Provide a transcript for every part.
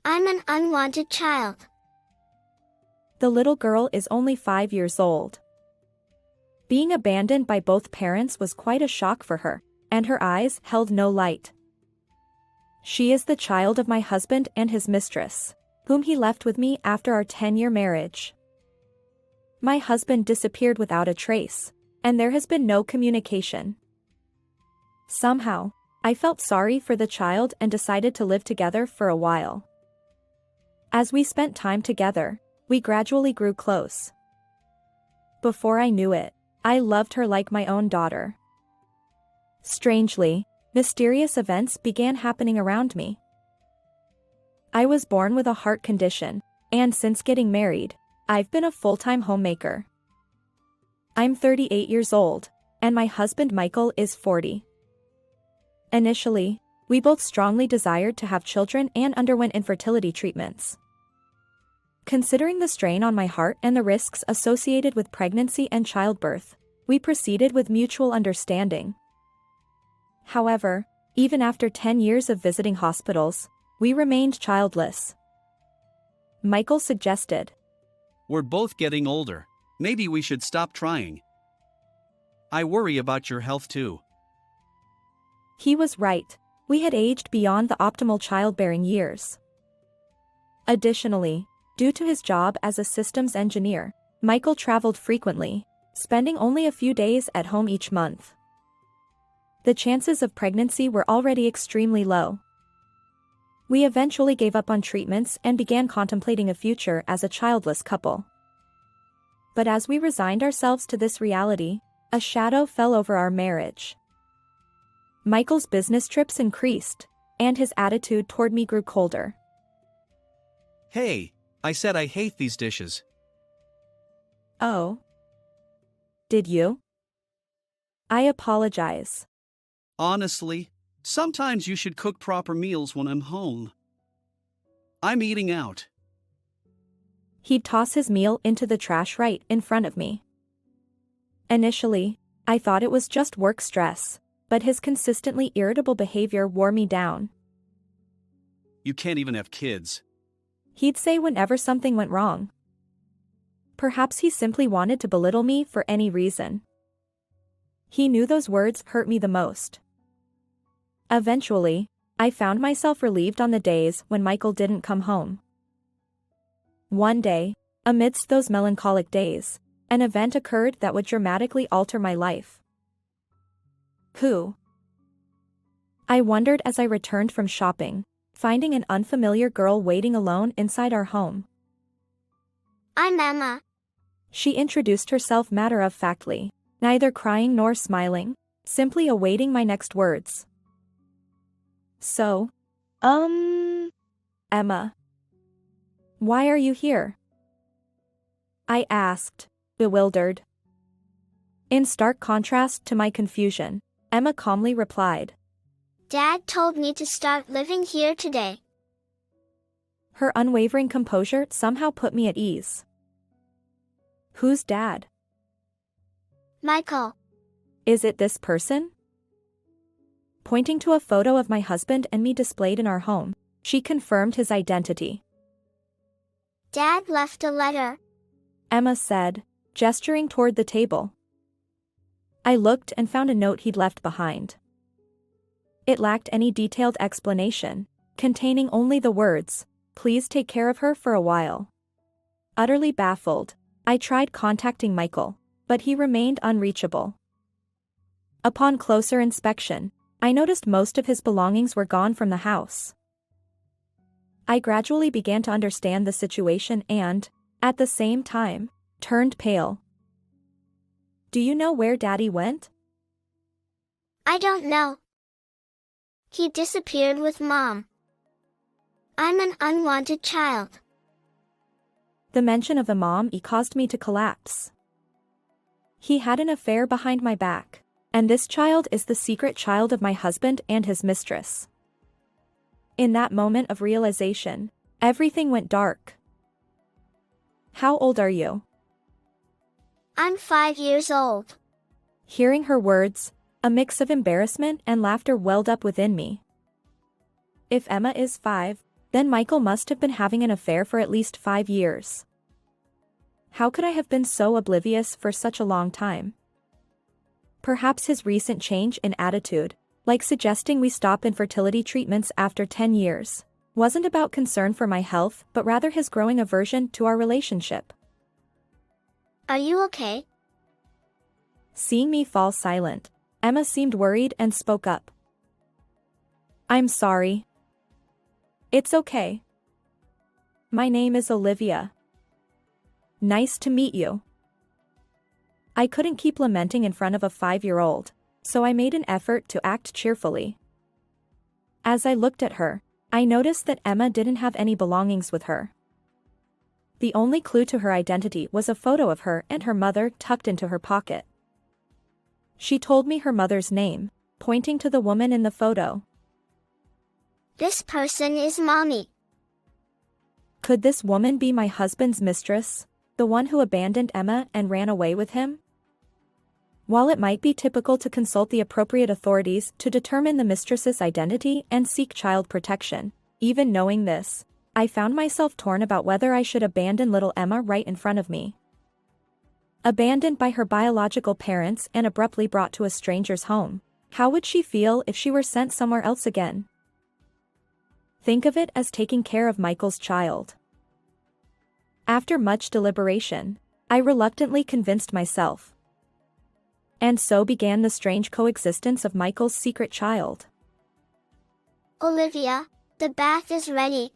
I'm an unwanted child. The little girl is only 5 years old. Being abandoned by both parents was quite a shock for her, and her eyes held no light. She is the child of my husband and his mistress, whom he left with me after our 10-year marriage. My husband disappeared without a trace, and there has been no communication. Somehow, I felt sorry for the child and decided to live together for a while. As we spent time together, we gradually grew close. Before I knew it, I loved her like my own daughter. Strangely, mysterious events began happening around me. I was born with a heart condition, and since getting married, I've been a full-time homemaker. I'm 38 years old, and my husband Michael is 40. Initially, we both strongly desired to have children and underwent infertility treatments. Considering the strain on my heart and the risks associated with pregnancy and childbirth, we proceeded with mutual understanding. However, even after 10 years of visiting hospitals, we remained childless. Michael suggested, "We're both getting older. Maybe we should stop trying. I worry about your health too." He was right. We had aged beyond the optimal childbearing years. Additionally, due to his job as a systems engineer, Michael traveled frequently, spending only a few days at home each month. The chances of pregnancy were already extremely low. We eventually gave up on treatments and began contemplating a future as a childless couple. But as we resigned ourselves to this reality, a shadow fell over our marriage. Michael's business trips increased, and his attitude toward me grew colder. "Hey, I said I hate these dishes." "Oh. Did you?" "I apologize." "Honestly, sometimes you should cook proper meals when I'm home. I'm eating out." He'd toss his meal into the trash right in front of me. Initially, I thought it was just work stress, but his consistently irritable behavior wore me down. "You can't even have kids." He'd say whenever something went wrong. Perhaps he simply wanted to belittle me for any reason. He knew those words hurt me the most. Eventually, I found myself relieved on the days when Michael didn't come home. One day, amidst those melancholic days, an event occurred that would dramatically alter my life. Who? I wondered as I returned from shopping, finding an unfamiliar girl waiting alone inside our home. I'm Emma. She introduced herself matter-of-factly, neither crying nor smiling, simply awaiting my next words. "So, Emma. Why are you here?" I asked, bewildered. In stark contrast to my confusion, Emma calmly replied, Dad told me to start living here today. Her unwavering composure somehow put me at ease. "Who's Dad?" Michael. "Is it this person?" Pointing to a photo of my husband and me displayed in our home, she confirmed his identity. Dad left a letter, Emma said, gesturing toward the table. I looked and found a note he'd left behind. It lacked any detailed explanation, containing only the words, "Please take care of her for a while." Utterly baffled, I tried contacting Michael, but he remained unreachable. Upon closer inspection, I noticed most of his belongings were gone from the house. I gradually began to understand the situation and, at the same time, turned pale. "Do you know where Daddy went?" I don't know. He disappeared with Mom. I'm an unwanted child. The mention of the mom caused me to collapse. He had an affair behind my back, and this child is the secret child of my husband and his mistress. In that moment of realization, everything went dark. "How old are you?" I'm 5 years old. Hearing her words, a mix of embarrassment and laughter welled up within me. If Emma is 5, Then Michael must have been having an affair for at least 5 years. How could I have been so oblivious for such a long time? Perhaps his recent change in attitude, like suggesting we stop infertility treatments after 10 years, wasn't about concern for my health but rather his growing aversion to our relationship. Are you okay? Seeing me fall silent, Emma seemed worried and spoke up. I'm sorry. It's okay. My name is Olivia. Nice to meet you. I couldn't keep lamenting in front of a 5-year-old, so I made an effort to act cheerfully. As I looked at her, I noticed that Emma didn't have any belongings with her. The only clue to her identity was a photo of her and her mother tucked into her pocket. She told me her mother's name, pointing to the woman in the photo. This person is Mommy. Could this woman be my husband's mistress, the one who abandoned Emma and ran away with him? While it might be typical to consult the appropriate authorities to determine the mistress's identity and seek child protection, even knowing this, I found myself torn about whether I should abandon little Emma right in front of me. Abandoned by her biological parents and abruptly brought to a stranger's home, how would she feel if she were sent somewhere else again? Think of it as taking care of Michael's child. After much deliberation, I reluctantly convinced myself. And so began the strange coexistence of Michael's secret child. Olivia, the bath is ready.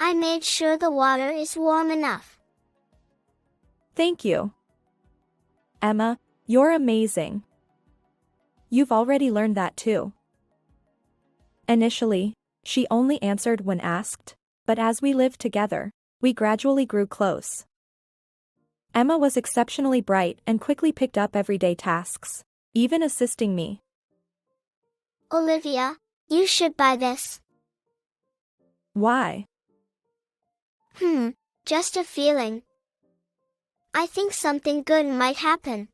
I made sure the water is warm enough. Thank you. Emma, you're amazing. You've already learned that too. Initially, she only answered when asked, but as we lived together, we gradually grew close. Emma was exceptionally bright and quickly picked up everyday tasks, even assisting me. Olivia, you should buy this. Why? Just a feeling. I think something good might happen.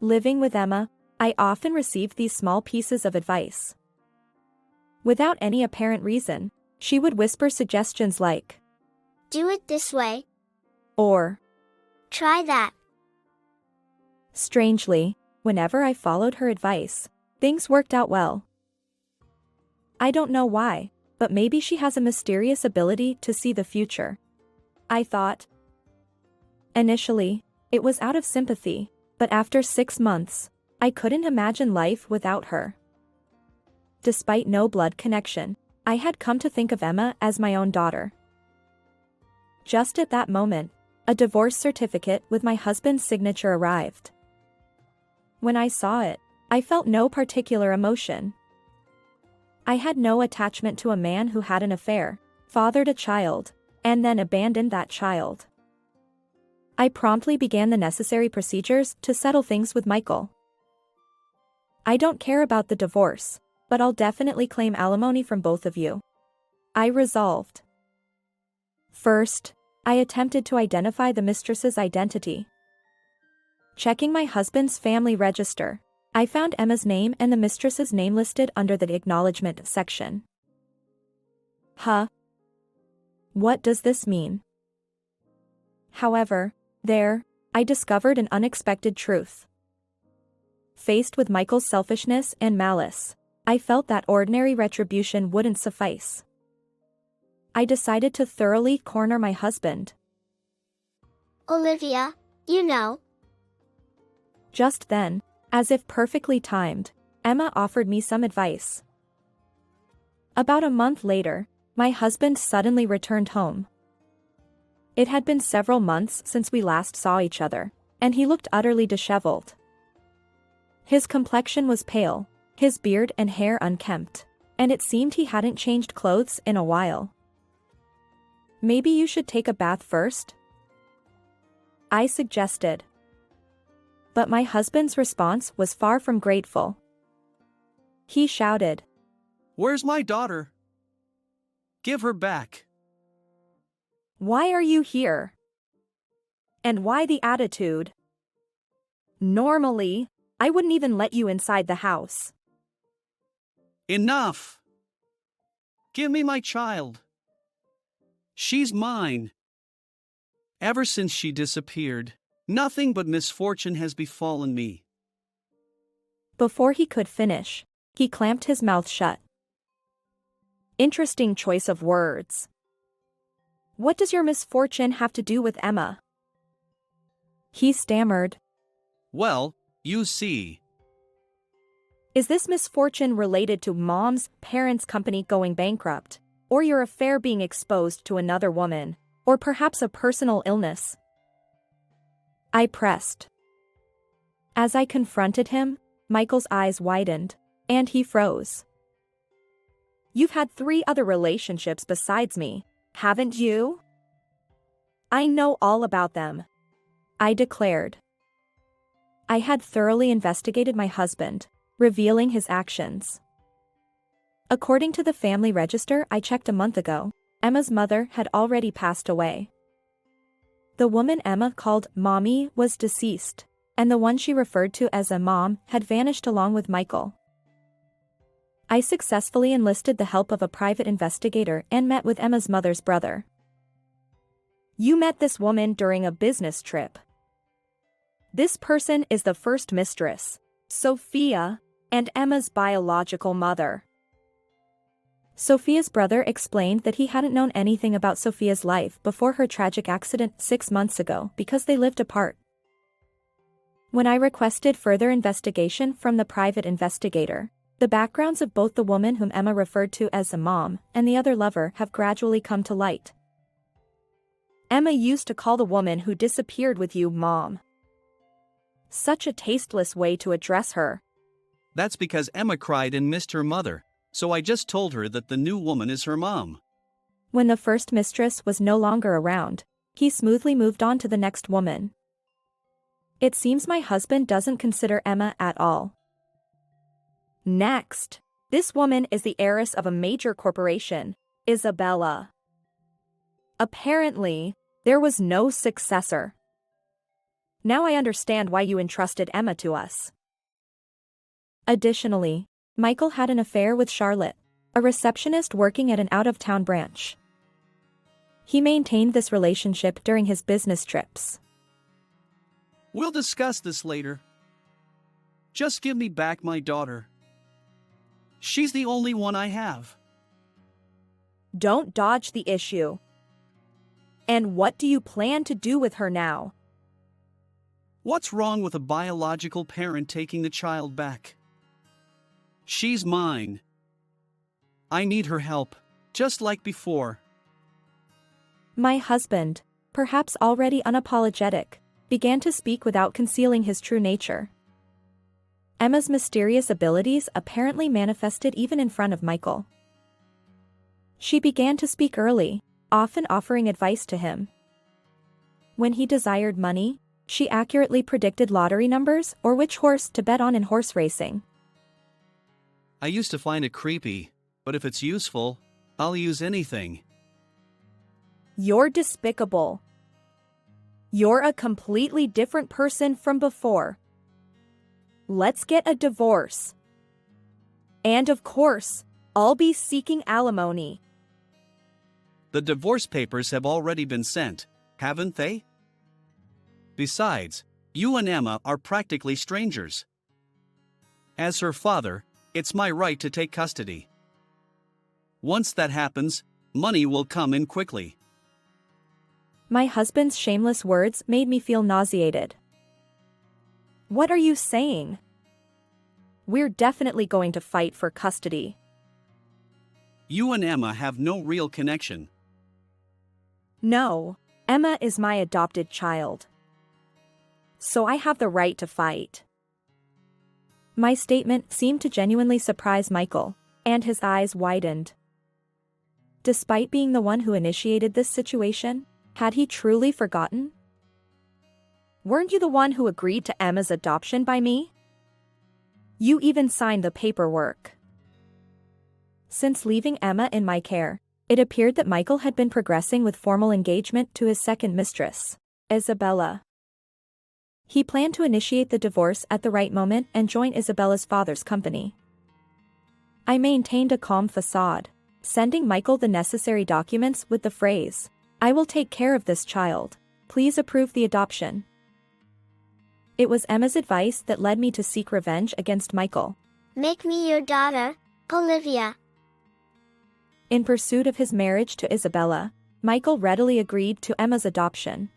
Living with Emma, I often received these small pieces of advice. Without any apparent reason, she would whisper suggestions like, Do it this way. or, Try that. strangely, whenever I followed her advice, things worked out well. I don't know why, but maybe she has a mysterious ability to see the future, I thought. Initially, it was out of sympathy, but after 6 months, I couldn't imagine life without her. Despite no blood connection, I had come to think of Emma as my own daughter. Just at that moment, a divorce certificate with my husband's signature arrived. When I saw it, I felt no particular emotion. I had no attachment to a man who had an affair, fathered a child, and then abandoned that child. I promptly began the necessary procedures to settle things with Michael. I don't care about the divorce, but I'll definitely claim alimony from both of you, I resolved. First, I attempted to identify the mistress's identity. Checking my husband's family register, I found Emma's name and the mistress's name listed under the acknowledgement section. Huh? What does this mean? However, I discovered an unexpected truth. Faced with Michael's selfishness and malice, I felt that ordinary retribution wouldn't suffice. I decided to thoroughly corner my husband. Olivia, you know. Just then, as if perfectly timed, Emma offered me some advice. About a month later, my husband suddenly returned home. It had been several months since we last saw each other, and he looked utterly disheveled. His complexion was pale, his beard and hair unkempt, and it seemed he hadn't changed clothes in a while. Maybe you should take a bath first? I suggested. But my husband's response was far from grateful. He shouted, Where's my daughter? Give her back. Why are you here? And why the attitude? Normally, I wouldn't even let you inside the house. Enough! Give me my child. She's mine. Ever since she disappeared, nothing but misfortune has befallen me. Before he could finish, he clamped his mouth shut. Interesting choice of words. What does your misfortune have to do with Emma? He stammered. Well, you see. Is this misfortune related to Mom's parents' company going bankrupt, or your affair being exposed to another woman, or perhaps a personal illness? I pressed. As I confronted him, Michael's eyes widened, and he froze. You've had 3 other relationships besides me, haven't you? I know all about them, I declared. I had thoroughly investigated my husband, revealing his actions. According to the family register I checked a month ago, Emma's mother had already passed away. The woman Emma called Mommy was deceased, and the one she referred to as a mom had vanished along with Michael. I successfully enlisted the help of a private investigator and met with Emma's mother's brother. You met this woman during a business trip. This person is the first mistress, Sophia, and Emma's biological mother. Sophia's brother explained that he hadn't known anything about Sophia's life before her tragic accident 6 months ago because they lived apart. When I requested further investigation from the private investigator, the backgrounds of both the woman whom Emma referred to as a mom and the other lover have gradually come to light. Emma used to call the woman who disappeared with you Mom. Such a tasteless way to address her. That's because Emma cried and missed her mother, so I just told her that the new woman is her mom. When the first mistress was no longer around, he smoothly moved on to the next woman. It seems my husband doesn't consider Emma at all. Next, this woman is the heiress of a major corporation, Isabella. Apparently, there was no successor. Now I understand why you entrusted Emma to us. Additionally, Michael had an affair with Charlotte, a receptionist working at an out-of-town branch. He maintained this relationship during his business trips. We'll discuss this later. Just give me back my daughter. She's the only one I have. Don't dodge the issue. And what do you plan to do with her now? What's wrong with a biological parent taking the child back? She's mine. I need her help, just like before. My husband, perhaps already unapologetic, began to speak without concealing his true nature. Emma's mysterious abilities apparently manifested even in front of Michael. She began to speak early, often offering advice to him. When he desired money, she accurately predicted lottery numbers or which horse to bet on in horse racing. I used to find it creepy, but if it's useful, I'll use anything. You're despicable. You're a completely different person from before. Let's get a divorce. And of course, I'll be seeking alimony. The divorce papers have already been sent, haven't they? Besides, you and Emma are practically strangers. As her father, it's my right to take custody. Once that happens, money will come in quickly. My husband's shameless words made me feel nauseated. What are you saying? We're definitely going to fight for custody. You and Emma have no real connection. No, Emma is my adopted child. So I have the right to fight. My statement seemed to genuinely surprise Michael, and his eyes widened. Despite being the one who initiated this situation, had he truly forgotten? Weren't you the one who agreed to Emma's adoption by me? You even signed the paperwork. Since leaving Emma in my care, it appeared that Michael had been progressing with formal engagement to his second mistress, Isabella. He planned to initiate the divorce at the right moment and join Isabella's father's company. I maintained a calm facade, sending Michael the necessary documents with the phrase, "I will take care of this child. Please approve the adoption." It was Emma's advice that led me to seek revenge against Michael. Make me your daughter, Olivia. In pursuit of his marriage to Isabella, Michael readily agreed to Emma's adoption.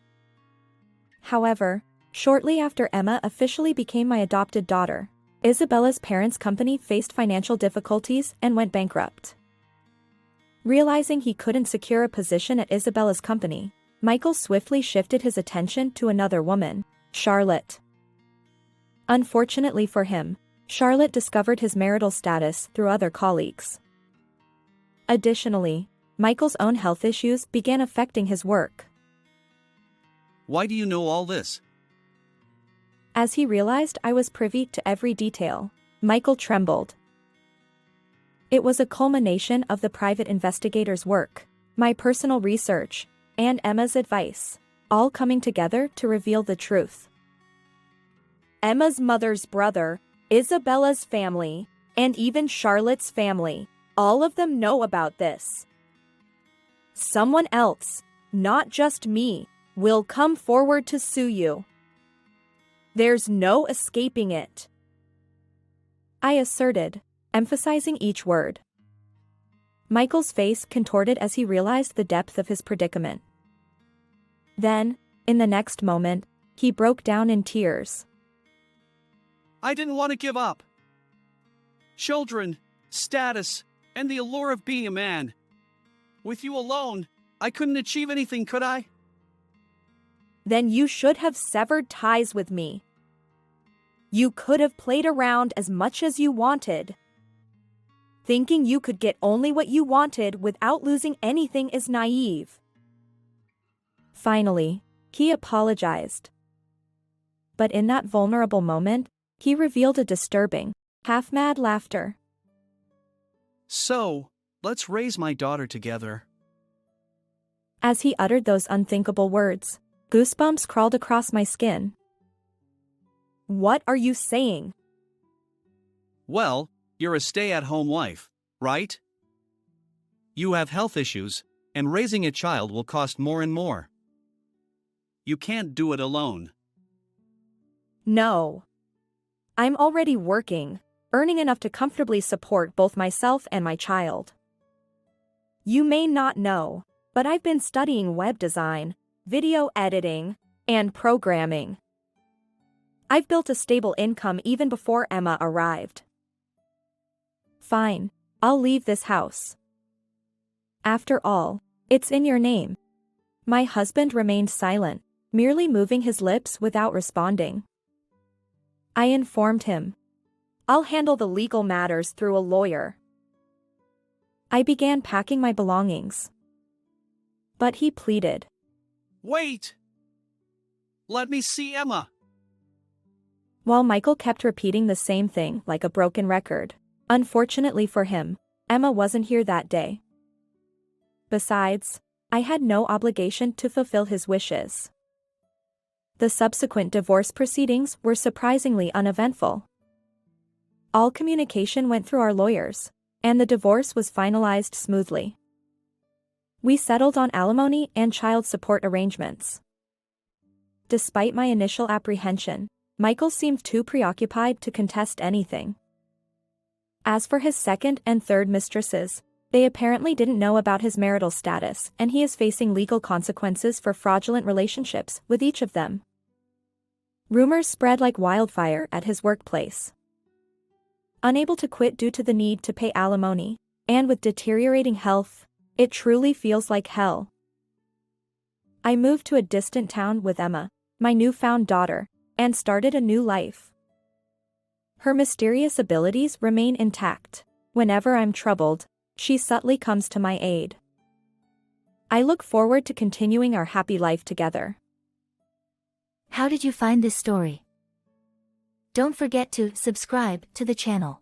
However, shortly after Emma officially became my adopted daughter, Isabella's parents' company faced financial difficulties and went bankrupt. Realizing he couldn't secure a position at Isabella's company, Michael swiftly shifted his attention to another woman, Charlotte. Unfortunately for him, Charlotte discovered his marital status through other colleagues. Additionally, Michael's own health issues began affecting his work. Why do you know all this? As he realized I was privy to every detail, Michael trembled. It was a culmination of the private investigator's work, my personal research, and Emma's advice, all coming together to reveal the truth. Emma's mother's brother, Isabella's family, and even Charlotte's family, all of them know about this. Someone else, not just me, will come forward to sue you. There's no escaping it, I asserted, emphasizing each word. Michael's face contorted as he realized the depth of his predicament. Then, in the next moment, he broke down in tears. I didn't want to give up. Children, status, and the allure of being a man. With you alone, I couldn't achieve anything, could I? Then you should have severed ties with me. You could have played around as much as you wanted. Thinking you could get only what you wanted without losing anything is naive. Finally, he apologized. But in that vulnerable moment, he revealed a disturbing, half-mad laughter. So, let's raise my daughter together. As he uttered those unthinkable words, goosebumps crawled across my skin. What are you saying? Well, you're a stay-at-home wife, right? You have health issues, and raising a child will cost more and more. You can't do it alone. No. I'm already working, earning enough to comfortably support both myself and my child. You may not know, but I've been studying web design, video editing, and programming. I've built a stable income even before Emma arrived. Fine, I'll leave this house. After all, it's in your name. My husband remained silent, merely moving his lips without responding. I informed him. I'll handle the legal matters through a lawyer. I began packing my belongings. But he pleaded. Wait! Let me see Emma! While Michael kept repeating the same thing like a broken record. Unfortunately for him, Emma wasn't here that day. Besides, I had no obligation to fulfill his wishes. The subsequent divorce proceedings were surprisingly uneventful. All communication went through our lawyers, and the divorce was finalized smoothly. We settled on alimony and child support arrangements. Despite my initial apprehension, Michael seemed too preoccupied to contest anything. As for his second and third mistresses, they apparently didn't know about his marital status, and he is facing legal consequences for fraudulent relationships with each of them. Rumors spread like wildfire at his workplace. Unable to quit due to the need to pay alimony, and with deteriorating health, it truly feels like hell. I moved to a distant town with Emma, my newfound daughter, and started a new life. Her mysterious abilities remain intact. Whenever I'm troubled, she subtly comes to my aid. I look forward to continuing our happy life together. How did you find this story? Don't forget to subscribe to the channel.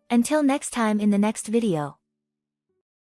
Until next time in the next video.